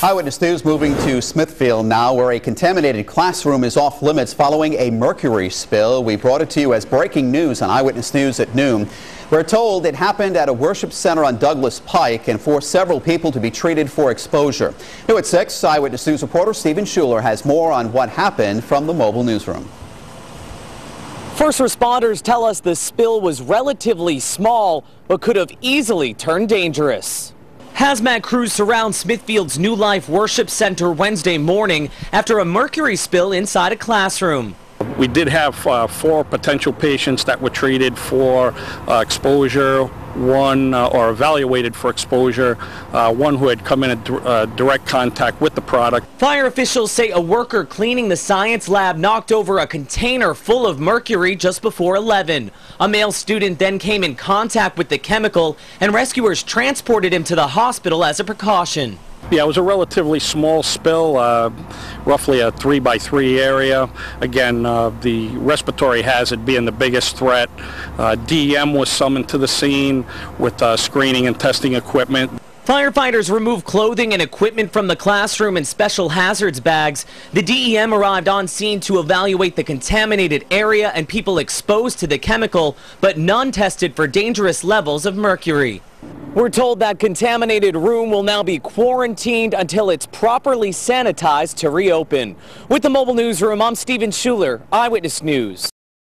Eyewitness News moving to Smithfield now, where a contaminated classroom is off limits following a mercury spill. We brought it to you as breaking news on Eyewitness News at noon. We're told it happened at a worship center on Douglas Pike and forced several people to be treated for exposure. New at 6, Eyewitness News reporter Stephen Schuler has more on what happened from the mobile newsroom. First responders tell us the spill was relatively small, but could have easily turned dangerous. Hazmat crews surround Smithfield's New Life Worship Center Wednesday morning after a mercury spill inside a classroom. We did have 4 potential patients that were treated for exposure, one or evaluated for exposure, one who had come in direct contact with the product. Fire officials say a worker cleaning the science lab knocked over a container full of mercury just before 11. A male student then came in contact with the chemical, and rescuers transported him to the hospital as a precaution. Yeah, it was a relatively small spill, roughly a 3x3 area. Again, the respiratory hazard being the biggest threat. DEM was summoned to the scene with screening and testing equipment. Firefighters removed clothing and equipment from the classroom in special hazards bags. The DEM arrived on scene to evaluate the contaminated area and people exposed to the chemical, but none tested for dangerous levels of mercury. We're told that contaminated room will now be quarantined until it's properly sanitized to reopen. With the mobile newsroom, I'm Stephen Schuler, Eyewitness News.